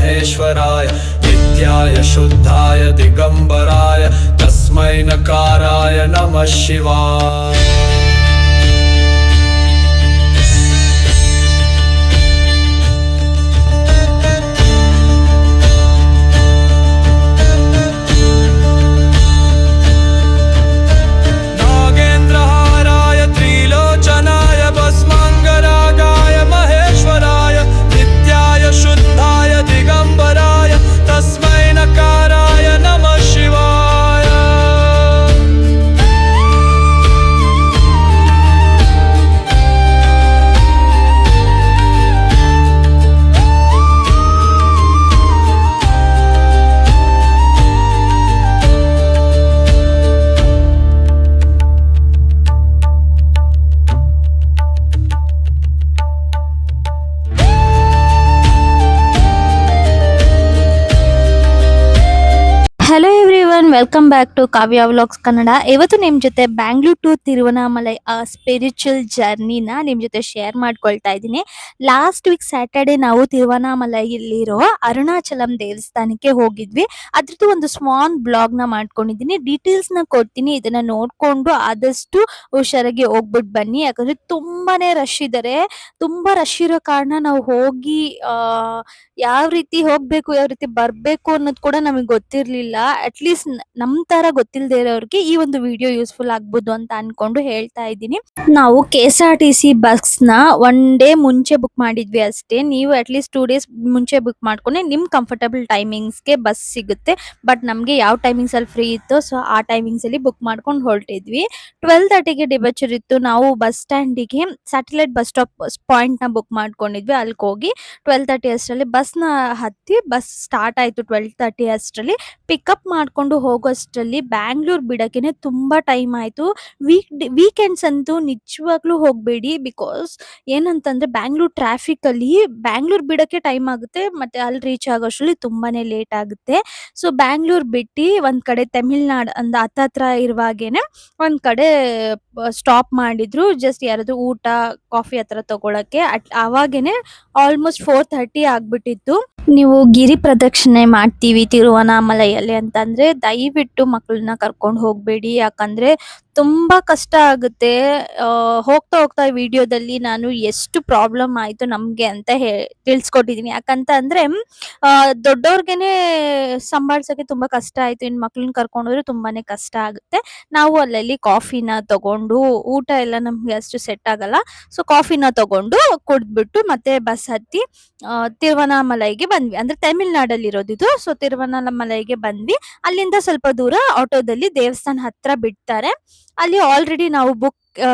महेश्वराय नित्याय शुद्धाय दिगंबराय तस्मै नकाराय नमः शिवाय। नागेन्द्रहाराय त्रिलोचनाय भस्मांगरागाय महेश्वराय नित्याय शुद्धाय दिगंबराय तस्मै नकाराय नमः शिवाय। Hello everyone, welcome back to Kavya vlogs Kannada. ಇವತ್ತು ನಿಮ್ಮ ಜೊತೆ ಬ್ಯಾಂಗ್ಳೂರ್ ಟು ತಿರುವನಾಮಲೈ ಸ್ಪಿರಿಚುವಲ್ ಜರ್ನಿನ ನಿಮ್ಮ ಜೊತೆ ಶೇರ್ ಮಾಡ್ಕೊಳ್ತಾ ಇದ್ದೀನಿ. ಲಾಸ್ಟ್ ವೀಕ್ ಸ್ಯಾಟರ್ಡೆ ನಾವು ತಿರುವನಾಮಲೈಯಲ್ಲಿರೋ ಅರುಣಾಚಲಂ ದೇವಸ್ಥಾನಕ್ಕೆ ಹೋಗಿದ್ವಿ. ಅದ್ರದ್ದು ಒಂದು ಸ್ಮಾಲ್ ಬ್ಲಾಗ್ನ ಮಾಡ್ಕೊಂಡಿದ್ದೀನಿ. ಡೀಟೇಲ್ಸ್ನ ಕೊಡ್ತೀನಿ, ಇದನ್ನ ನೋಡ್ಕೊಂಡು ಆದಷ್ಟು ಹುಷಾರಾಗಿ ಹೋಗ್ಬಿಟ್ಟು ಬನ್ನಿ. ಯಾಕಂದ್ರೆ ತುಂಬಾನೇ ರಶ್ ಇದ್ದಾರೆ. ತುಂಬಾ ರಶ್ ಇರೋ ಕಾರಣ ನಾವು ಹೋಗಿ ಯಾವ ರೀತಿ ಹೋಗ್ಬೇಕು, ಯಾವ ರೀತಿ ಬರ್ಬೇಕು ಅನ್ನೋದು ಕೂಡ ನಮಗೆ ಗೊತ್ತಿರ್ಲಿಲ್ಲ. ಅಟ್ಲೀಸ್ಟ್ ನಮ್ ತರ ಗೊತ್ತಿಲ್ಲದೆ ಇರೋರಿಗೆ ಈ ಒಂದು ವಿಡಿಯೋ ಯೂಸ್ಫುಲ್ ಆಗ್ಬೋದು ಅಂತ ಅನ್ಕೊಂಡು ಹೇಳ್ತಾ ಇದ್ದೀನಿ. ನಾವು KSRTC ಬಸ್ ನ ಒನ್ ಡೇ ಮುಂಚೆ ಬುಕ್ ಮಾಡಿದ್ವಿ ಅಷ್ಟೇ. ನೀವು ಅಟ್ಲೀಸ್ಟ್ 2 days ಮುಂಚೆ ಬುಕ್ ಮಾಡ್ಕೊಂಡ್ರೆ ನಿಮ್ ಕಂಫರ್ಟಬಲ್ ಟೈಮಿಂಗ್ಸ್ಗೆ ಬಸ್ ಸಿಗುತ್ತೆ. ಬಟ್ ನಮ್ಗೆ ಯಾವ ಟೈಮಿಂಗ್ಸ್ ಅಲ್ಲಿ ಫ್ರೀ ಇತ್ತು, ಸೊ ಆ ಟೈಮಿಂಗ್ಸ್ ಅಲ್ಲಿ ಬುಕ್ ಮಾಡ್ಕೊಂಡು ಹೊರಟಿದ್ವಿ. 12:30ಗೆ ಡಿಬಚರ್ ಇತ್ತು. ನಾವು ಬಸ್ ಸ್ಟ್ಯಾಂಡಿಗೆ ಸ್ಯಾಟಲೈಟ್ ಬಸ್ ಸ್ಟಾಪ್ ಪಾಯಿಂಟ್ ನ ಬುಕ್ ಮಾಡ್ಕೊಂಡಿದ್ವಿ. ಅಲ್ಲಿಗೆ ಹೋಗಿ 12:30 ಅಷ್ಟರಲ್ಲಿ ಬಸ್ನ ಹತ್ತಿ ಬಸ್ ಸ್ಟಾರ್ಟ್ ಆಯ್ತು. 12:30 ಅಷ್ಟರಲ್ಲಿ ಪಿಕಪ್ ಮಾಡ್ಕೊಂಡು ಹೋಗೋಷ್ಟರಲ್ಲಿ ಬ್ಯಾಂಗ್ಳೂರ್ ಬಿಡಕ್ಕೆ ತುಂಬಾ ಟೈಮ್ ಆಯ್ತು. ವೀಕೆಂಡ್ಸ್ ಅಂತೂ ನಿಜವಾಗ್ಲೂ ಹೋಗ್ಬೇಡಿ. ಬಿಕಾಸ್ ಏನಂತಂದ್ರೆ ಬ್ಯಾಂಗ್ಳೂರ್ ಟ್ರಾಫಿಕ್ ಅಲ್ಲಿ ಬ್ಯಾಂಗ್ಳೂರ್ ಬಿಡಕ್ಕೆ ಟೈಮ್ ಆಗುತ್ತೆ, ಮತ್ತೆ ಅಲ್ಲಿ ರೀಚ್ ಆಗೋಷ್ಟರಲ್ಲಿ ತುಂಬಾನೇ ಲೇಟ್ ಆಗುತ್ತೆ. ಸೊ ಬ್ಯಾಂಗ್ಳೂರ್ ಬಿಟ್ಟು ಒಂದ್ ಕಡೆ ತಮಿಳ್ನಾಡು ಅಂದ ಹತ್ತತ್ರ ಇರುವಾಗೇನೆ ಒಂದ್ ಕಡೆ ಸ್ಟಾಪ್ ಮಾಡಿದ್ರು. ಜಸ್ಟ್ ಯಾರಾದ್ರೂ ಊಟ ಕಾಫಿ ಹತ್ರ ತಗೊಳಕ್ಕೆ. ಅವಾಗೇನೆ ಆಲ್ಮೋಸ್ಟ್ 4:30 ಆಗ್ಬಿಟ್ಟಿತ್ತು. ನೀವು ಗಿರಿ ಪ್ರದಕ್ಷಿಣೆ ಮಾಡ್ತೀವಿ ತಿರುವನಾಮಲೈಯಲ್ಲಿ ಅಂತಂದ್ರೆ ದಯವಿಟ್ಟು ಮಕ್ಕಳನ್ನ ಕರ್ಕೊಂಡು ಹೋಗ್ಬೇಡಿ. ಯಾಕಂದ್ರೆ ತುಂಬಾ ಕಷ್ಟ ಆಗುತ್ತೆ. ಹೋಗ್ತಾ ಹೋಗ್ತಾ ವಿಡಿಯೋದಲ್ಲಿ ನಾನು ಎಷ್ಟು ಪ್ರಾಬ್ಲಮ್ ಆಯ್ತು ನಮ್ಗೆ ಅಂತ ತಿಳಿಸ್ಕೊಟ್ಟಿದೀನಿ. ಯಾಕಂತ ಅಂದ್ರೆ ದೊಡ್ಡವ್ರಿಗೆನೆ ಸಂಭಾಳ್ಸಕ್ಕೆ ತುಂಬಾ ಕಷ್ಟ ಆಯ್ತು, ಇನ್ ಮಕ್ಳನ್ನ ಕರ್ಕೊಂಡು ಹೋದ್ರೆ ತುಂಬಾನೇ ಕಷ್ಟ ಆಗುತ್ತೆ. ನಾವು ಅಲ್ಲಲ್ಲಿ ಕಾಫಿನ ತಗೊಂಡು, ಊಟ ಎಲ್ಲ ನಮ್ಗೆ ಅಷ್ಟು ಸೆಟ್ ಆಗಲ್ಲ, ಸೊ ಕಾಫಿನ ತಗೊಂಡು ಕುಡ್ದ್ಬಿಟ್ಟು ಮತ್ತೆ ಬಸ್ ಹತ್ತಿ ತಿರುವನಾಮಲೈಗೆ ಬಂದ್ವಿ. ಅಂದ್ರೆ ತಮಿಳ್ನಾಡಲ್ಲಿ ಇರೋದು ಇದು. ಸೊ ತಿರುವನಾಮಲೈಗೆ ಬಂದ್ವಿ. ಅಲ್ಲಿಂದ ಸ್ವಲ್ಪ ದೂರ ಆಟೋದಲ್ಲಿ ದೇವಸ್ಥಾನ ಹತ್ರ ಬಿಡ್ತಾರೆ. ಅಲ್ಲಿ ಆಲ್ರೆಡಿ ನಾವು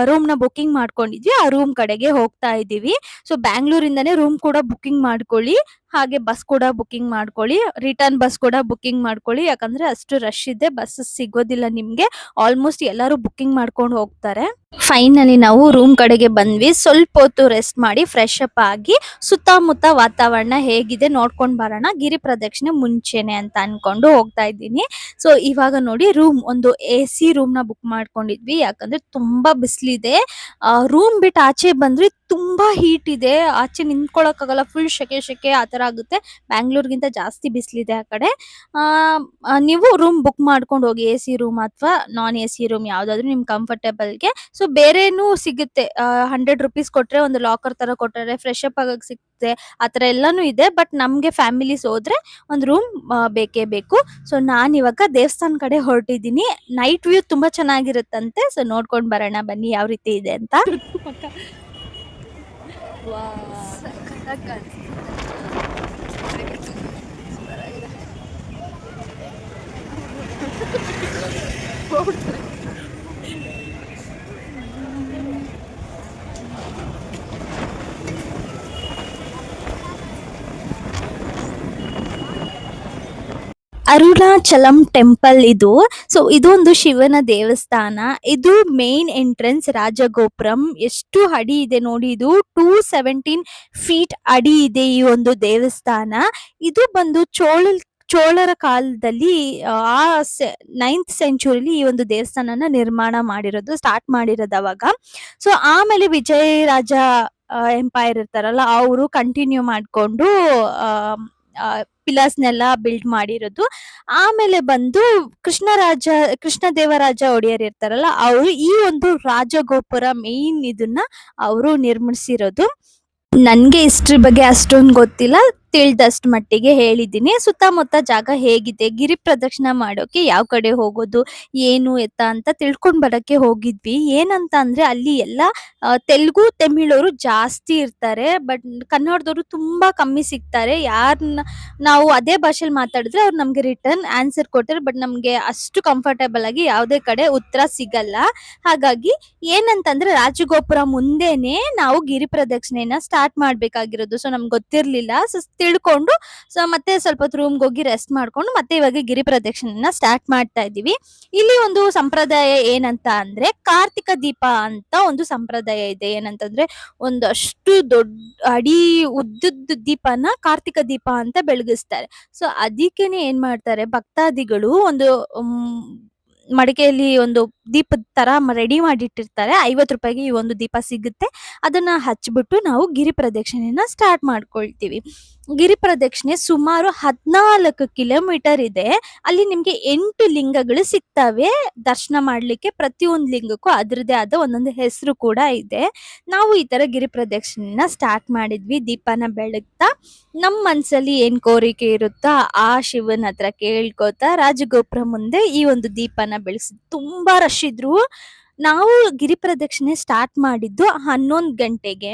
ರೂಮ್ ನ ಬುಕಿಂಗ್ ಮಾಡ್ಕೊಂಡಿದ್ವಿ. ಆ ರೂಮ್ ಕಡೆಗೆ ಹೋಗ್ತಾ ಇದೀವಿ. ಸೊ ಬ್ಯಾಂಗ್ಳೂರಿಂದಾನೇ ರೂಮ್ ಕೂಡ ಬುಕಿಂಗ್ ಮಾಡ್ಕೊಳ್ಳಿ, ಹಾಗೆ ಬಸ್ ಕೂಡ ಬುಕಿಂಗ್ ಮಾಡ್ಕೊಳ್ಳಿ, ರಿಟರ್ನ್ ಬಸ್ ಕೂಡ ಬುಕಿಂಗ್ ಮಾಡ್ಕೊಳ್ಳಿ. ಯಾಕಂದ್ರೆ ಅಷ್ಟು ರಶ್ ಇದೆ, ಬಸ್ ಸಿಗೋದಿಲ್ಲ ನಿಮ್ಗೆ. ಆಲ್ಮೋಸ್ಟ್ ಎಲ್ಲರೂ ಬುಕಿಂಗ್ ಮಾಡ್ಕೊಂಡು ಹೋಗ್ತಾರೆ. ಫೈನಲಿ ನಾವು ರೂಮ್ ಕಡೆಗೆ ಬಂದ್ವಿ. ಸ್ವಲ್ಪ ಹೊತ್ತು ರೆಸ್ಟ್ ಮಾಡಿ ಫ್ರೆಶ್ ಅಪ್ ಆಗಿ ಸುತ್ತಮುತ್ತ ವಾತಾವರಣ ಹೇಗಿದೆ ನೋಡ್ಕೊಂಡ್ ಬರೋಣ, ಗಿರಿ ಪ್ರದಕ್ಷಿಣೆ ಮುಂಚೆನೆ ಅಂತ ಅನ್ಕೊಂಡು ಹೋಗ್ತಾ ಇದ್ದೀನಿ. ಸೊ ಇವಾಗ ನೋಡಿ, ಒಂದು AC ರೂಮ್ ನ ಬುಕ್ ಮಾಡ್ಕೊಂಡಿದ್ವಿ. ಯಾಕಂದ್ರೆ ತುಂಬಾ ಬಿಸಿಲಿದೆ. ರೂಮ್ ಬಿಟ್ಟು ಆಚೆ ಬಂದ್ರೆ ತುಂಬಾ ಹೀಟ್ ಇದೆ. ಆಚೆ ನಿಂತ್ಕೊಳಕ್ ಆಗಲ್ಲ, ಫುಲ್ ಶೆಕೆ ಆತರ ಆಗುತ್ತೆ. ಬ್ಯಾಂಗ್ಳೂರ್ಗಿಂತ ಜಾಸ್ತಿ ಬಿಸಿಲಿದೆ ಆ ಕಡೆ. ನೀವು ರೂಮ್ ಬುಕ್ ಮಾಡ್ಕೊಂಡು ಹೋಗಿ, AC ರೂಮ್ ಅಥವಾ ನಾನ್ AC ರೂಮ್ ಯಾವ್ದಾದ್ರು ನಿಮ್ ಕಂಫರ್ಟೇಬಲ್ಗೆ. ಸೊ ಬೇರೆನೂ ಸಿಗುತ್ತೆ. 100 rupees ಕೊಟ್ರೆ ಒಂದು ಲಾಕರ್ ತರ ಕೊಟ್ಟಾರೆ, ಫ್ರೆಶ್ ಅಪ್ ಆಗಕ್ ಸಿಗುತ್ತೆ, ಆತರ ಎಲ್ಲಾನು ಇದೆ. ಬಟ್ ನಮ್ಗೆ ಫ್ಯಾಮಿಲೀಸ್ ಹೋದ್ರೆ ಒಂದ್ ರೂಮ್ ಬೇಕೇ ಬೇಕು. ಸೊ ನಾನ್ ಇವಾಗ ದೇವಸ್ಥಾನ ಕಡೆ ಹೊರಟಿದ್ದೀನಿ. ನೈಟ್ ವ್ಯೂ ತುಂಬಾ ಚೆನ್ನಾಗಿರುತ್ತಂತೆ. ಸೊ ನೋಡ್ಕೊಂಡ್ ಬರೋಣ ಬನ್ನಿ ಯಾವ ರೀತಿ ಇದೆ ಅಂತ. ಅರುಣಾಚಲಂ ಟೆಂಪಲ್ ಇದು. ಸೊ ಇದೊಂದು ಶಿವನ ದೇವಸ್ಥಾನ. ಇದು ಮೇನ್ ಎಂಟ್ರೆನ್ಸ್ ರಾಜಗೋಪುರಂ. ಎಷ್ಟು ಅಡಿ ಇದೆ ನೋಡಿ, ಇದು 217 feet ಅಡಿ ಇದೆ ಈ ಒಂದು ದೇವಸ್ಥಾನ. ಇದು ಬಂದು ಚೋಳರ ಕಾಲದಲ್ಲಿ 9th century ಈ ಒಂದು ದೇವಸ್ಥಾನನ ನಿರ್ಮಾಣ ಮಾಡಿರೋದು, ಸ್ಟಾರ್ಟ್ ಮಾಡಿರೋದು ಅವಾಗ. ಸೊ ಆಮೇಲೆ ವಿಜಯ ರಾಜ ಎಂಪೈರ್ ಇರ್ತಾರಲ್ಲ, ಅವರು ಕಂಟಿನ್ಯೂ ಮಾಡ್ಕೊಂಡು ಪಿಲ್ಲರ್ಸ್ನೆಲ್ಲ ಬಿಲ್ಡ್ ಮಾಡಿರೋದು. ಆಮೇಲೆ ಬಂದು ಕೃಷ್ಣರಾಜ ಕೃಷ್ಣದೇವರಾಜ ಒಡೆಯರ್ ಇರ್ತಾರಲ್ಲ ಅವರು ಈ ಒಂದು ರಾಜಗೋಪುರ ಮೇನ್ ಇದನ್ನ ಅವರು ನಿರ್ಮಿಸಿರೋದು. ನನ್ಗೆ ಹಿಸ್ಟ್ರಿ ಬಗ್ಗೆ ಅಷ್ಟೊಂದು ಗೊತ್ತಿಲ್ಲ, ತಿಳಿದಷ್ಟು ಮಟ್ಟಿಗೆ ಹೇಳಿದ್ದೀನಿ. ಸುತ್ತಮುತ್ತ ಜಾಗ ಹೇಗಿದೆ, ಗಿರಿ ಪ್ರದಕ್ಷಿಣೆ ಮಾಡೋಕೆ ಯಾವ ಕಡೆ ಹೋಗೋದು, ಏನು ಎತ್ತ ಅಂತ ತಿಳ್ಕೊಂಡ್ ಬರಕ್ಕೆ ಹೋಗಿದ್ವಿ. ಏನಂತ ಅಂದ್ರೆ ಅಲ್ಲಿ ಎಲ್ಲ ತೆಲುಗು ತಮಿಳವರು ಜಾಸ್ತಿ ಇರ್ತಾರೆ, ಬಟ್ ಕನ್ನಡದವರು ತುಂಬಾ ಕಮ್ಮಿ ಸಿಗ್ತಾರೆ. ಯಾರನ್ನ ನಾವು ಅದೇ ಭಾಷೆಲಿ ಮಾತಾಡಿದ್ರೆ ಅವ್ರು ನಮ್ಗೆ ರಿಟರ್ನ್ ಆನ್ಸರ್ ಕೊಡ್ತಾರೆ, ಬಟ್ ನಮ್ಗೆ ಅಷ್ಟು ಕಂಫರ್ಟೇಬಲ್ ಆಗಿ ಯಾವುದೇ ಕಡೆ ಉತ್ತರ ಸಿಗಲ್ಲ. ಹಾಗಾಗಿ ಏನಂತಂದ್ರೆ ರಾಜಗೋಪುರ ಮುಂದೆನೆ ನಾವು ಗಿರಿ ಪ್ರದಕ್ಷಿಣೆನ ಸ್ಟಾರ್ಟ್ ಮಾಡ್ಬೇಕಾಗಿರೋದು. ಸೊ ನಮ್ಗೆ ಗೊತ್ತಿರ್ಲಿಲ್ಲ. ಸೊ ತಿಳ್ಕೊಂಡು ಸೊ ಮತ್ತೆ ಸ್ವಲ್ಪ ಹೊತ್ತು ರೂಮ್ಗೆ ಹೋಗಿ ರೆಸ್ಟ್ ಮಾಡ್ಕೊಂಡು ಮತ್ತೆ ಇವಾಗ ಗಿರಿ ಪ್ರದಕ್ಷಿಣೆನ ಸ್ಟಾರ್ಟ್ ಮಾಡ್ತಾ ಇದೀವಿ. ಇಲ್ಲಿ ಒಂದು ಸಂಪ್ರದಾಯ ಏನಂತ ಅಂದ್ರೆ ಕಾರ್ತಿಕ ದೀಪ ಅಂತ ಒಂದು ಸಂಪ್ರದಾಯ ಇದೆ. ಏನಂತಂದ್ರೆ ಒಂದಷ್ಟು ದೊಡ್ಡ ಅಡಿ ಉದ್ದದ ದೀಪನ ಕಾರ್ತಿಕ ದೀಪ ಅಂತ ಬೆಳಗಿಸ್ತಾರೆ. ಸೊ ಅದಕ್ಕೇನೆ ಏನ್ ಮಾಡ್ತಾರೆ ಭಕ್ತಾದಿಗಳು ಒಂದು ಮಡಿಕೆಯಲ್ಲಿ ಒಂದು ದೀಪದ ತರ ರೆಡಿ ಮಾಡಿಟ್ಟಿರ್ತಾರೆ. 50 ರೂಪಾಯಿಗೆ ಈ ಒಂದು ದೀಪ ಸಿಗುತ್ತೆ. ಅದನ್ನ ಹಚ್ಬಿಟ್ಟು ನಾವು ಗಿರಿ ಪ್ರದಕ್ಷಿಣೆನ ಸ್ಟಾರ್ಟ್ ಮಾಡ್ಕೊಳ್ತೀವಿ. ಗಿರಿ ಪ್ರದಕ್ಷಿಣೆ ಸುಮಾರು 14 ಕಿಲೋಮೀಟರ್ ಇದೆ. ಅಲ್ಲಿ ನಿಮ್ಗೆ 8 ಲಿಂಗಗಳು ಸಿಗ್ತವೆ ದರ್ಶನ ಮಾಡ್ಲಿಕ್ಕೆ. ಪ್ರತಿಯೊಂದು ಲಿಂಗಕ್ಕೂ ಅದರದೇ ಆದ ಒಂದೊಂದು ಹೆಸರು ಕೂಡ ಇದೆ. ನಾವು ಈ ತರ ಗಿರಿ ಪ್ರದಕ್ಷಿಣೆನ ಸ್ಟಾರ್ಟ್ ಮಾಡಿದ್ವಿ ದೀಪನ ಬೆಳಗ್ತಾ. ನಮ್ಮ ಮನ್ಸಲ್ಲಿ ಏನ್ ಕೋರಿಕೆ ಇರುತ್ತೋ ಆ ಶಿವನ ಹತ್ರ ಕೇಳ್ಕೊತಾ ರಾಜಗೋಪುರ ಮುಂದೆ ಈ ಒಂದು ದೀಪನ ಬೆಳೆಸಿದ್ವಿ. ತುಂಬಾ ರಶ್ ಇದ್ರು. ನಾವು ಗಿರಿ ಪ್ರದಕ್ಷಿಣೆ ಸ್ಟಾರ್ಟ್ ಮಾಡಿದ್ದು 11 ಗಂಟೆಗೆ.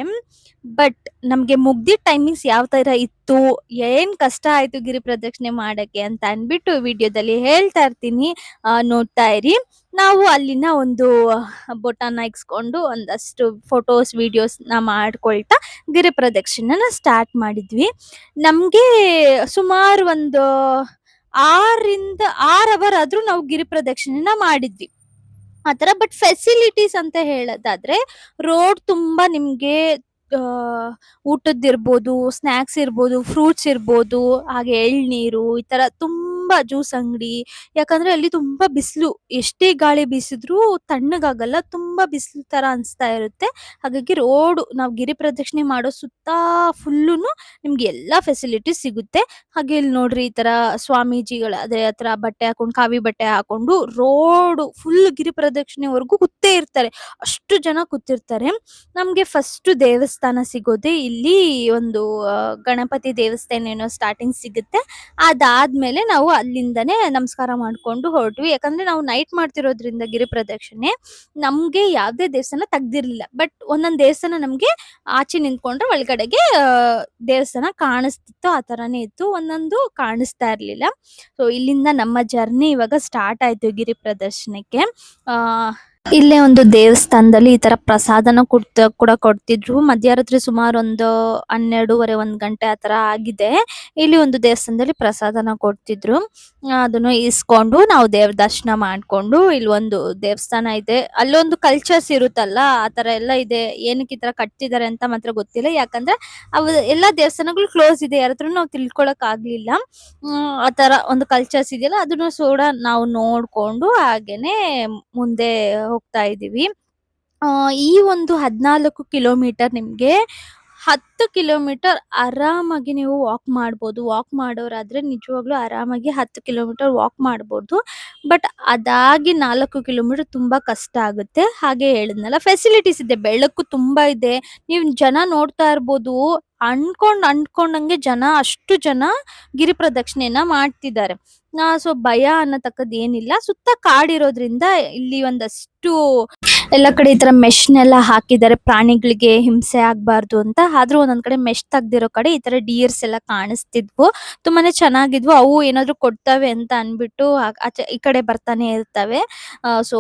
ಬಟ್ ನಮ್ಗೆ ಮುಗ್ದಿದ್ ಟೈಮಿಂಗ್ಸ್ ಯಾವ ತರ ಇತ್ತು, ಏನ್ ಕಷ್ಟ ಆಯ್ತು ಗಿರಿ ಪ್ರದಕ್ಷಿಣೆ ಮಾಡಕ್ಕೆ ಅಂತ ಅನ್ಬಿಟ್ಟು ವಿಡಿಯೋದಲ್ಲಿ ಹೇಳ್ತಾ ಇರ್ತೀನಿ, ನೋಡ್ತಾ ಇರಿ. ನಾವು ಅಲ್ಲಿನ ಒಂದು ಬೊಟನ ಇಕ್ಸ್ಕೊಂಡು ಒಂದಷ್ಟು ಫೋಟೋಸ್ ವಿಡಿಯೋಸ್ ನ ಮಾಡ್ಕೊಳ್ತಾ ಗಿರಿ ಪ್ರದಕ್ಷಿಣೆನ ಸ್ಟಾರ್ಟ್ ಮಾಡಿದ್ವಿ. ನಮ್ಗೆ ಸುಮಾರು ಒಂದು 6 ಅವರ್ ಆದ್ರೂ ನಾವು ಗಿರಿ ಪ್ರದಕ್ಷಿಣೆನ ಮಾಡಿದ್ವಿ ಆತರ. ಬಟ್ ಫೆಸಿಲಿಟೀಸ್ ಅಂತ ಹೇಳೋದಾದ್ರೆ ರೋಡ್ ತುಂಬಾ ನಿಮ್ಗೆ ಊಟದ್ದಿರ್ಬೋದು, ಸ್ನಾಕ್ಸ್ ಇರ್ಬೋದು, ಫ್ರೂಟ್ಸ್ ಇರ್ಬೋದು, ಹಾಗೆ ಎಳ್ನೀರು ಈ ತರ ತುಂಬಾ ಜ್ಯೂಸ್ ಅಂಗಡಿ. ಯಾಕಂದ್ರೆ ಅಲ್ಲಿ ತುಂಬಾ ಬಿಸಿಲು, ಎಷ್ಟೇ ಗಾಳಿ ಬೀಸಿದ್ರು ತಣ್ಣಗಾಗಲ್ಲ, ತುಂಬಾ ಬಿಸಿಲು ತರ ಅನ್ಸ್ತಾ ಇರುತ್ತೆ. ಹಾಗಾಗಿ ರೋಡ್ ನಾವು ಗಿರಿ ಪ್ರದಕ್ಷಿಣೆ ಮಾಡೋ ಸುತ್ತ ಫುಲ್ಲುನು ನಿಮ್ಗೆ ಎಲ್ಲಾ ಫೆಸಿಲಿಟೀಸ್ ಸಿಗುತ್ತೆ. ಹಾಗೆ ಇಲ್ಲಿ ನೋಡ್ರಿ ಈ ತರ ಸ್ವಾಮೀಜಿಗಳ ಅದೇ ಹತ್ರ ಬಟ್ಟೆ ಹಾಕೊಂಡು ಕಾವಿ ಬಟ್ಟೆ ಹಾಕೊಂಡು ರೋಡ್ ಫುಲ್ ಗಿರಿ ಪ್ರದಕ್ಷಿಣೆವರೆಗೂ ಕೂತೇ ಇರ್ತಾರೆ. ಅಷ್ಟು ಜನ ಕೂತಿರ್ತಾರೆ. ನಮ್ಗೆ ಫಸ್ಟ್ ದೇವಸ್ಥಾನ ಸಿಗೋದೇ ಇಲ್ಲಿ ಒಂದು ಗಣಪತಿ ದೇವಸ್ಥಾನ ಏನೋ ಸ್ಟಾರ್ಟಿಂಗ್ ಸಿಗುತ್ತೆ. ಅದಾದ್ಮೇಲೆ ನಾವು ಅಲ್ಲಿಂದನೇ ನಮಸ್ಕಾರ ಮಾಡ್ಕೊಂಡು ಹೊರಟ್ವಿ. ಯಾಕಂದ್ರೆ ನಾವು ನೈಟ್ ಮಾಡ್ತಿರೋದ್ರಿಂದ ಗಿರಿ ಪ್ರದಕ್ಷಿಣೆ ನಮ್ಗೆ ಯಾವ್ದೇ ದೇವಸ್ಥಾನ ತೆಗ್ದಿರ್ಲಿಲ್ಲ. ಬಟ್ ಒಂದೊಂದ್ ದೇವಸ್ಥಾನ ನಮ್ಗೆ ಆಚೆ ನಿಂತ್ಕೊಂಡ್ರೆ ಒಳಗಡೆಗೆ ದೇವಸ್ಥಾನ ಕಾಣಿಸ್ತಿತ್ತು. ಆ ತರಾನೇ ಇತ್ತು, ಒಂದೊಂದು ಕಾಣಿಸ್ತಾ ಇರ್ಲಿಲ್ಲ. ಸೊ ಇಲ್ಲಿಂದ ನಮ್ಮ ಜರ್ನಿ ಇವಾಗ ಸ್ಟಾರ್ಟ್ ಆಯ್ತು ಗಿರಿ ಪ್ರದರ್ಶನಕ್ಕೆ. ಇಲ್ಲೇ ಒಂದು ದೇವಸ್ಥಾನದಲ್ಲಿ ಈ ತರ ಪ್ರಸಾದನ ಕೂಡ ಕೊಡ್ತಿದ್ರು. ಮಧ್ಯರಾತ್ರಿ ಸುಮಾರು ಒಂದು 12:30 1 ಗಂಟೆ ಆತರ ಆಗಿದೆ. ಇಲ್ಲಿ ಒಂದು ದೇವಸ್ಥಾನದಲ್ಲಿ ಪ್ರಸಾದನ ಕೊಡ್ತಿದ್ರು. ಅದನ್ನು ಇಸ್ಕೊಂಡು ನಾವು ದೇವ್ರ ದರ್ಶನ ಮಾಡ್ಕೊಂಡು ಇಲ್ಲಿ ಒಂದು ದೇವಸ್ಥಾನ ಇದೆ. ಅಲ್ಲೊಂದು ಕಲ್ಚರ್ಸ್ ಇರುತ್ತಲ್ಲ ಆ ತರ ಎಲ್ಲ ಇದೆ. ಏನಕ್ಕೆ ಈ ತರ ಕಟ್ತಿದ್ದಾರೆ ಅಂತ ಮಾತ್ರ ಗೊತ್ತಿಲ್ಲ. ಯಾಕಂದ್ರೆ ಅವು ಎಲ್ಲಾ ದೇವಸ್ಥಾನಗಳು ಕ್ಲೋಸ್ ಇದೆ, ಯಾರತ್ರ ನಾವು ತಿಳ್ಕೊಳಕ್ ಆಗ್ಲಿಲ್ಲ. ಆ ತರ ಒಂದು ಕಲ್ಚರ್ಸ್ ಇದೆಯಲ್ಲ ಅದನ್ನು ಕೂಡ ನಾವು ನೋಡ್ಕೊಂಡು ಹಾಗೇನೆ ಮುಂದೆ ಹೋಗ್ತಾ ಇದೀವಿ. ಈ ಒಂದು 14 ಕಿಲೋಮೀಟರ್ ನಿಮ್ಗೆ 10 ಕಿಲೋಮೀಟರ್ ಆರಾಮಾಗಿ ನೀವು ವಾಕ್ ಮಾಡ್ಬೋದು. ವಾಕ್ ಮಾಡೋರಾದ್ರೆ ನಿಜವಾಗ್ಲೂ ಆರಾಮಾಗಿ 10 ಕಿಲೋಮೀಟರ್ ವಾಕ್ ಮಾಡ್ಬೋದು. ಬಟ್ ಅದಾಗಿ 4 ಕಿಲೋಮೀಟರ್ ತುಂಬಾ ಕಷ್ಟ ಆಗುತ್ತೆ. ಹಾಗೆ ಹೇಳಿದ್ನಲ್ಲ ಫೆಸಿಲಿಟೀಸ್ ಇದೆ, ಬೆಳಕು ತುಂಬಾ ಇದೆ. ನೀವು ಜನ ನೋಡ್ತಾ ಇರ್ಬೋದು. ಅನ್ಕೊಂಡಂಗೆ ಜನ, ಅಷ್ಟು ಜನ ಗಿರಿ ಪ್ರದಕ್ಷಿಣೆನ ಮಾಡ್ತಿದ್ದಾರೆ. ಸೊ ಭಯ ಅನ್ನತಕ್ಕದ್ದು ಏನಿಲ್ಲ. ಸುತ್ತ ಕಾಡಿರೋದ್ರಿಂದ ಇಲ್ಲಿ ಒಂದಷ್ಟು ಎಲ್ಲ ಕಡೆ ಈ ತರ ಮೆಶ್ನೆಲ್ಲ ಹಾಕಿದ್ದಾರೆ ಪ್ರಾಣಿಗಳಿಗೆ ಹಿಂಸೆ ಆಗ್ಬಾರ್ದು ಅಂತ. ಆದ್ರೂ ಒಂದೊಂದ್ ಕಡೆ ಮೆಶ್ ತೆಗ್ದಿರೋ ಕಡೆ ಈ ತರ ಡಿಯರ್ಸ್ ಎಲ್ಲ ಕಾಣಿಸ್ತಿದ್ವು. ತುಂಬಾನೇ ಚೆನ್ನಾಗಿದ್ವು. ಅವು ಏನಾದ್ರು ಕೊಡ್ತವೆ ಅಂತ ಅನ್ಬಿಟ್ಟು ಆಚೆ ಈ ಕಡೆ ಬರ್ತಾನೆ ಇರ್ತವೆ. ಸೊ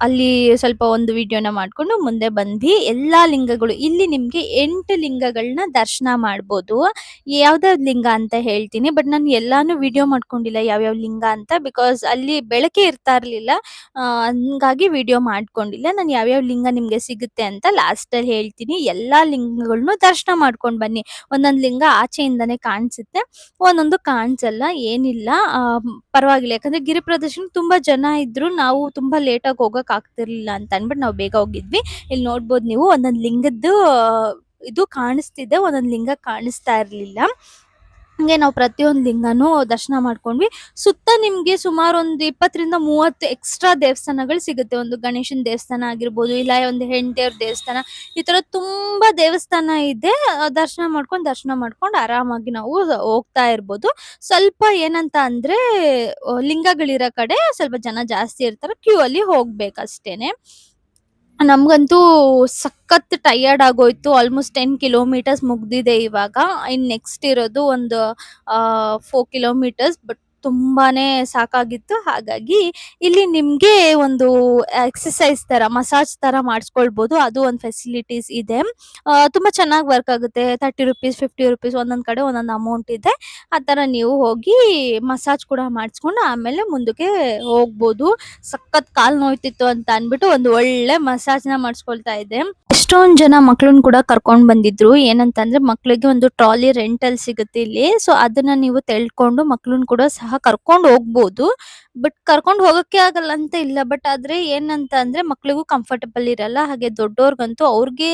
ಅಲ್ಲಿ ಸ್ವಲ್ಪ ಒಂದು ವಿಡಿಯೋನ ಮಾಡ್ಕೊಂಡು ಮುಂದೆ ಬಂದ್ವಿ. ಎಲ್ಲಾ ಲಿಂಗಗಳು ಇಲ್ಲಿ ನಿಮ್ಗೆ 8 ಲಿಂಗಗಳನ್ನ ದರ್ಶನ ಮಾಡ್ಬೋದು. ಯಾವ್ದಾವ್ದ್ ಲಿಂಗ ಅಂತ ಹೇಳ್ತೀನಿ, ಬಟ್ ನಾನು ಎಲ್ಲಾನು ವಿಡಿಯೋ ಮಾಡ್ಕೊಂಡಿಲ್ಲ ಯಾವ್ಯಾವ ಲಿಂಗ ಅಂತ. ಬಿಕಾಸ್ ಅಲ್ಲಿ ಬೆಳಕೆ ಇರ್ತಾ ಇರ್ಲಿಲ್ಲ, ಹಂಗಾಗಿ ವಿಡಿಯೋ ಮಾಡ್ಕೊಂಡಿಲ್ಲ. ನಾನು ಯಾವ್ಯಾವ ಲಿಂಗ ನಿಮ್ಗೆ ಸಿಗುತ್ತೆ ಅಂತ ಲಾಸ್ಟ್ ಅಲ್ಲಿ ಹೇಳ್ತೀನಿ. ಎಲ್ಲಾ ಲಿಂಗಗಳನ್ನು ದರ್ಶನ ಮಾಡ್ಕೊಂಡ್ ಬನ್ನಿ. ಒಂದೊಂದ್ ಲಿಂಗ ಆಚೆಯಿಂದಾನೇ ಕಾಣಿಸುತ್ತೆ, ಒಂದೊಂದು ಕಾಣಿಸಲ್ಲ. ಏನಿಲ್ಲ, ಪರವಾಗಿಲ್ಲ. ಯಾಕಂದ್ರೆ ಗಿರಿ ಪ್ರದರ್ಶನ ತುಂಬಾ ಜನ ಇದ್ರು, ನಾವು ತುಂಬಾ ಲೇಟ್ ಆಗಿ ಹೋಗಕ್ ಆಗ್ತಿರ್ಲಿಲ್ಲ ಅಂತ ಅನ್ಬಿಟ್ಟು ನಾವು ಬೇಗ ಹೋಗಿದ್ವಿ. ಇಲ್ಲಿ ನೋಡ್ಬೋದು ನೀವು ಒಂದೊಂದ್ ಲಿಂಗದ್ದು ಇದು ಕಾಣಿಸ್ತಿದೆ, ಒಂದೊಂದ್ ಲಿಂಗ ಕಾಣಿಸ್ತಾ ಇರ್ಲಿಲ್ಲ. ಹಂಗೆ ನಾವು ಪ್ರತಿಯೊಂದು ಲಿಂಗನೂ ದರ್ಶನ ಮಾಡ್ಕೊಂಡ್ವಿ. ಸುತ್ತ ನಿಮ್ಗೆ ಸುಮಾರು ಒಂದು 20-30 ಎಕ್ಸ್ಟ್ರಾ ದೇವಸ್ಥಾನಗಳು ಸಿಗುತ್ತೆ. ಒಂದು ಗಣೇಶನ ದೇವಸ್ಥಾನ ಆಗಿರ್ಬೋದು, ಇಲ್ಲ ಒಂದು ಹೆಂಡತಿಯವ್ರ ದೇವಸ್ಥಾನ, ಈ ತರ ತುಂಬಾ ದೇವಸ್ಥಾನ ಇದೆ. ದರ್ಶನ ಮಾಡ್ಕೊಂಡು ಆರಾಮಾಗಿ ನಾವು ಹೋಗ್ತಾ ಇರ್ಬೋದು. ಸ್ವಲ್ಪ ಏನಂತ ಅಂದ್ರೆ ಲಿಂಗಗಳಿರೋ ಕಡೆ ಸ್ವಲ್ಪ ಜನ ಜಾಸ್ತಿ ಇರ್ತಾರೆ, ಕ್ಯೂ ಅಲ್ಲಿ ಹೋಗ್ಬೇಕಷ್ಟೇನೆ. ನಮ್ಗಂತೂ ಸಖತ್ ಟಯರ್ಡ್ ಆಗೋಯ್ತು. ಆಲ್ಮೋಸ್ಟ್ 10 ಕಿಲೋಮೀಟರ್ಸ್ ಮುಗ್ದಿದೆ ಇವಾಗ. ಇನ್ ನೆಕ್ಸ್ಟ್ ಇರೋದು ಒಂದು 4 ಕಿಲೋಮೀಟರ್ಸ್. ಬಟ್ ತುಂಬಾನೇ ಸಾಕಾಗಿತ್ತು. ಹಾಗಾಗಿ ಇಲ್ಲಿ ನಿಮ್ಗೆ ಒಂದು ಎಕ್ಸರ್ಸೈಸ್ ತರ, ಮಸಾಜ್ ತರ ಮಾಡಿಸ್ಕೊಳ್ಬೋದು. ಅದು ಒಂದು ಫೆಸಿಲಿಟೀಸ್ ಇದೆ. ತುಂಬಾ ಚೆನ್ನಾಗಿ ವರ್ಕ್ ಆಗುತ್ತೆ. 30 ರುಪೀಸ್, 50 ರುಪೀಸ್, ಒಂದೊಂದ್ ಕಡೆ ಒಂದೊಂದು ಅಮೌಂಟ್ ಇದೆ. ಆ ತರ ನೀವು ಹೋಗಿ ಮಸಾಜ್ ಕೂಡ ಮಾಡಿಸ್ಕೊಂಡು ಆಮೇಲೆ ಮುಂದಕ್ಕೆ ಹೋಗ್ಬೋದು. ಸಖತ್ ಕಾಲ್ ನೋಯ್ತಿತ್ತು ಅಂತ ಅನ್ಬಿಟ್ಟು ಒಂದು ಒಳ್ಳೆ ಮಸಾಜ್ನ ಮಾಡಿಸ್ಕೊಳ್ತಾ ಇದ್ದೆ. ಎಷ್ಟೊಂದ್ ಜನ ಮಕ್ಳನ್ನ ಕೂಡ ಕರ್ಕೊಂಡ್ ಬಂದಿದ್ರು. ಏನಂತಂದ್ರೆ ಮಕ್ಳಿಗೆ ಒಂದು ಟ್ರಾಲಿ ರೆಂಟಲ್ ಸಿಗುತ್ತೆ ಇಲ್ಲಿ. ಸೊ ಅದನ್ನ ನೀವು ತೆಳ್ಕೊಂಡು ಮಕ್ಳನ್ನ ಕೂಡ ಸಹ ಕರ್ಕೊಂಡ್ ಹೋಗ್ಬೋದು. ಬಟ್ ಕರ್ಕೊಂಡ್ ಹೋಗಕ್ಕೆ ಆಗಲ್ಲ ಅಂತ ಇಲ್ಲ. ಬಟ್ ಆದ್ರೆ ಏನಂತ ಅಂದ್ರೆ ಮಕ್ಳಿಗೂ ಕಂಫರ್ಟಬಲ್ ಇರಲ್ಲ. ಹಾಗೆ ದೊಡ್ಡೋರ್ಗಂತೂ ಅವ್ರಿಗೆ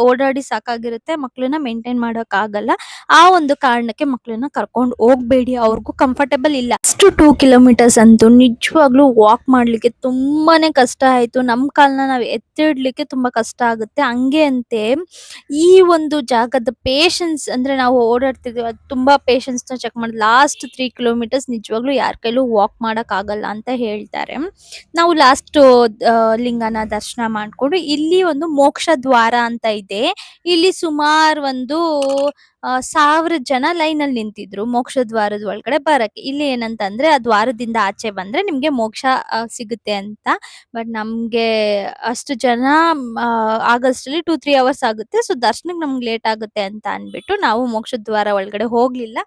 ಓಡಾಡಿ ಸಾಕಾಗಿರುತ್ತೆ, ಮಕ್ಳನ್ನ ಮೇಂಟೈನ್ ಮಾಡಕ್ ಆಗಲ್ಲ. ಆ ಒಂದು ಕಾರಣಕ್ಕೆ ಮಕ್ಳನ್ನ ಕರ್ಕೊಂಡ್ ಹೋಗ್ಬೇಡಿ, ಅವ್ರಿಗೂ ಕಂಫರ್ಟಬಲ್ ಇಲ್ಲ. ಅಷ್ಟು 2 ಕಿಲೋಮೀಟರ್ಸ್ ಅಂತೂ ನಿಜವಾಗ್ಲೂ ವಾಕ್ ಮಾಡ್ಲಿಕ್ಕೆ ತುಂಬಾನೇ ಕಷ್ಟ ಆಯ್ತು. ನಮ್ ಕಾಲ್ನ ನಾವ್ ಎತ್ತಿಡ್ಲಿಕ್ಕೆ ತುಂಬಾ ಕಷ್ಟ ಆಗುತ್ತೆ. ಹಂಗೆ ಅಂತೆ ಈ ಒಂದು ಜಾಗದ ಪೇಷನ್ಸ್, ಅಂದ್ರೆ ನಾವು ಓಡಾಡ್ತಿದ್ವಿ, ಅದು ತುಂಬಾ ಪೇಷನ್ಸ್ ನ ಚೆಕ್ ಮಾಡಿ ಲಾಸ್ಟ್ 3 ಕಿಲೋಮೀಟರ್ಸ್ ನಿಜವಾಗ್ಲೂ ಯಾರ ಕೈಲೂ ವಾಕ್ ಮಾಡಕ್ ಆಗಲ್ಲ ಅಂತ ಹೇಳ್ತಾರೆ. ನಾವು ಲಾಸ್ಟ್ ಲಿಂಗನ ದರ್ಶನ ಮಾಡ್ಕೊಂಡು ಇಲ್ಲಿ ಒಂದು ಮೋಕ್ಷ ದ್ವಾರ ಅಂತ ಇದೆ. ಇಲ್ಲಿ ಸುಮಾರು ಒಂದು 1000 ಜನ ಲೈನ್ ಅಲ್ಲಿ ನಿಂತಿದ್ರು ಮೋಕ್ಷ ದ್ವಾರದ ಒಳಗಡೆ ಬರಕ್ಕೆ. ಇಲ್ಲಿ ಏನಂತಂದ್ರೆ ಆ ದ್ವಾರದಿಂದ ಆಚೆ ಬಂದ್ರೆ ನಿಮ್ಗೆ ಮೋಕ್ಷ ಸಿಗುತ್ತೆ ಅಂತ. ಬಟ್ ನಮ್ಗೆ ಅಷ್ಟು ಜನ ಆಗಸ್ಟಲ್ಲಿ 2-3 ಅವರ್ಸ್ ಆಗುತ್ತೆ. ಸೊ ದರ್ಶನಕ್ಕೆ ನಮ್ಗೆ ಲೇಟ್ ಆಗುತ್ತೆ ಅಂತ ಅನ್ಬಿಟ್ಟು ನಾವು ಮೋಕ್ಷ ದ್ವಾರ ಒಳಗಡೆ ಹೋಗ್ಲಿಲ್ಲ.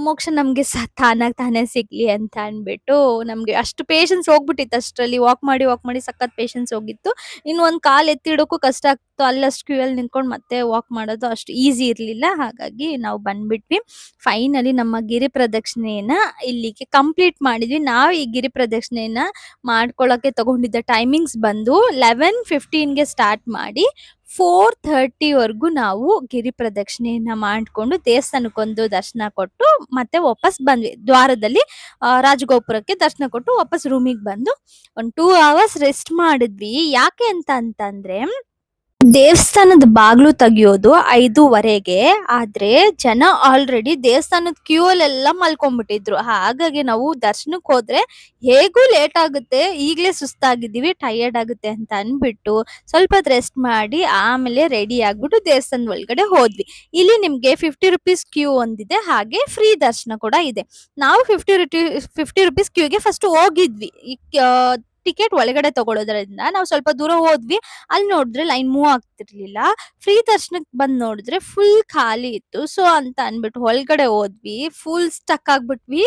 ಮೋಕ್ಷ ನಮ್ಗೆ ತಾನಾಗ್ ತಾನೇ ಸಿಗ್ಲಿ ಅಂತ ಅನ್ಬಿಟ್ಟು ನಮ್ಗೆ ಅಷ್ಟು ಪೇಷನ್ಸ್ ಹೋಗ್ಬಿಟ್ಟಿತ್ತು. ಅಷ್ಟರಲ್ಲಿ ವಾಕ್ ಮಾಡಿ ಸಖತ್ ಪೇಷನ್ಸ್ ಹೋಗಿತ್ತು. ಇನ್ನು ಒಂದ್ ಕಾಲ್ ಎತ್ತಿಡೋಕ್ಕೂ ಕಷ್ಟ ಆಗ್ತಿತ್ತು. ಅಲ್ಲಷ್ಟು ಕ್ಯೂ ಅಲ್ಲಿ ನಿಂತ್ಕೊಂಡು ಮತ್ತೆ ವಾಕ್ ಮಾಡೋದು ಅಷ್ಟು ಈಸಿ ಇರ್ಲಿಲ್ಲ. ಹಾಗಾಗಿ ನಾವು ಬಂದ್ಬಿಟ್ವಿ. ಫೈನಲಿ ನಮ್ಮ ಗಿರಿ ಪ್ರದಕ್ಷಿಣೆಯನ್ನ ಇಲ್ಲಿಗೆ ಕಂಪ್ಲೀಟ್ ಮಾಡಿದ್ವಿ. ನಾವು ಈ ಗಿರಿ ಪ್ರದಕ್ಷಿಣೆಯನ್ನ ಮಾಡ್ಕೊಳಕ್ಕೆ ತಗೊಂಡಿದ್ದ ಟೈಮಿಂಗ್ಸ್ ಬಂದು 11:15ಗೆ ಸ್ಟಾರ್ಟ್ ಮಾಡಿ 4:30 ವರ್ಗು ನಾವು ಗಿರಿ ಪ್ರದಕ್ಷಿಣೆಯನ್ನ ಮಾಡ್ಕೊಂಡು ದೇವಸ್ಥಾನಕ್ಕೊಂದು ದರ್ಶನ ಕೊಟ್ಟು ಮತ್ತೆ ವಾಪಸ್ ಬಂದ್ವಿ. ದ್ವಾರದಲ್ಲಿ ರಾಜಗೋಪುರಕ್ಕೆ ದರ್ಶನ ಕೊಟ್ಟು ವಾಪಸ್ ರೂಮಿಗೆ ಬಂದು ಒಂದು 2 ಅವರ್ಸ್ ರೆಸ್ಟ್ ಮಾಡಿದ್ವಿ. ಯಾಕೆ ಅಂತಂದ್ರೆ ದೇವಸ್ಥಾನದ ಬಾಗ್ಲು ತೆಗಿಯೋದು 5:15ಗೆ. ಆದ್ರೆ ಜನ ಆಲ್ರೆಡಿ ದೇವಸ್ಥಾನದ ಕ್ಯೂ ಅಲ್ಲೆಲ್ಲ ಮಲ್ಕೊಂಡ್ಬಿಟ್ಟಿದ್ರು. ಹಾಗಾಗಿ ನಾವು ದರ್ಶನಕ್ಕೆ ಹೋದ್ರೆ ಹೇಗೂ ಲೇಟ್ ಆಗುತ್ತೆ, ಈಗ್ಲೇ ಸುಸ್ತಾಗಿದ್ದೀವಿ, ಟಯರ್ಡ್ ಆಗುತ್ತೆ ಅಂತ ಅನ್ಬಿಟ್ಟು ಸ್ವಲ್ಪ ರೆಸ್ಟ್ ಮಾಡಿ ಆಮೇಲೆ ರೆಡಿ ಆಗ್ಬಿಟ್ಟು ದೇವಸ್ಥಾನದ ಒಳಗಡೆ ಹೋದ್ವಿ. ಇಲ್ಲಿ ನಿಮ್ಗೆ 50 ರುಪೀಸ್ ಕ್ಯೂ ಒಂದಿದೆ, ಹಾಗೆ ಫ್ರೀ ದರ್ಶನ ಕೂಡ ಇದೆ. ನಾವು 50 ರುಪೀಸ್ ಕ್ಯೂಗೆ ಫಸ್ಟ್ ಹೋಗಿದ್ವಿ. ಟಿಕೆಟ್ ಒಳಗಡೆ ತಗೊಳ್ಳೋದ್ರಿಂದ ನಾವು ಸ್ವಲ್ಪ ದೂರ ಹೋದ್ವಿ. ಅಲ್ಲಿ ನೋಡಿದ್ರೆ ಲೈನ್ ಮೂವ್ ಆಗ್ತಿರ್ಲಿಲ್ಲ. ಫ್ರೀ ದರ್ಶನಕ್ಕೆ ಬಂದ್ ನೋಡಿದ್ರೆ ಫುಲ್ ಖಾಲಿ ಇತ್ತು. ಸೊ ಅಂತ ಅನ್ಬಿಟ್ಟು ಒಳಗಡೆ ಹೋದ್ವಿ. Full stuck ಆಗ್ಬಿಟ್ವಿ.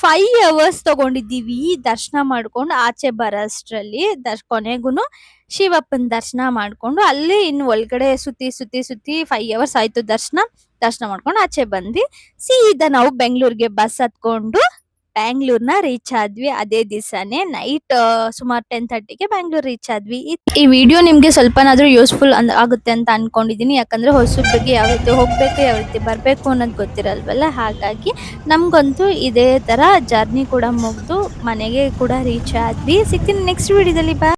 5 ಅವರ್ಸ್ ತಗೊಂಡಿದ್ದೀವಿ ದರ್ಶನ ಮಾಡ್ಕೊಂಡು ಆಚೆ ಬರೋಷ್ಟ್ರಲ್ಲಿ. ಕೊನೆಗೂನು ಶಿವಪ್ಪನ ದರ್ಶನ ಮಾಡ್ಕೊಂಡು ಅಲ್ಲಿ ಇನ್ನು ಒಳಗಡೆ ಸುತ್ತಿ 5 ಅವರ್ಸ್ ಆಯ್ತು ದರ್ಶನ ಮಾಡ್ಕೊಂಡು ಆಚೆ ಬಂದ್ವಿ. ಸೀದಾ ನಾವು ಬೆಂಗಳೂರಿಗೆ ಬಸ್ ಹತ್ಕೊಂಡು ಬ್ಯಾಂಗ್ಳೂರ್ನ ರೀಚ್ ಆದ್ವಿ. ಅದೇ ದಿವಸನೇ ನೈಟ್ ಸುಮಾರು 10:30ಗೆ ಬ್ಯಾಂಗ್ಳೂರ್ ರೀಚ್ ಆದ್ವಿ. ಈ ವಿಡಿಯೋ ನಿಮ್ಗೆ ಸ್ವಲ್ಪನಾದ್ರೂ ಯೂಸ್ಫುಲ್ ಆಗುತ್ತೆ ಅಂತ ಅನ್ಕೊಂಡಿದೀನಿ. ಯಾಕಂದ್ರೆ ಹೊಸಬ್ರಿಗೆ ಯಾವ ರೀತಿ ಹೋಗ್ಬೇಕು, ಯಾವ ರೀತಿ ಬರ್ಬೇಕು ಅನ್ನೋದು ಗೊತ್ತಿರಲ್ವಲ್ಲ. ಹಾಗಾಗಿ ನಮ್ಗಂತೂ ಇದೇ ತರ ಜರ್ನಿ ಕೂಡ ಮುಗ್ದು ಮನೆಗೆ ಕೂಡ ರೀಚ್ ಆದ್ವಿ. ಸಿಗ್ತೀನಿ ನೆಕ್ಸ್ಟ್ ವಿಡಿಯೋದಲ್ಲಿ. ಬಾಯ್.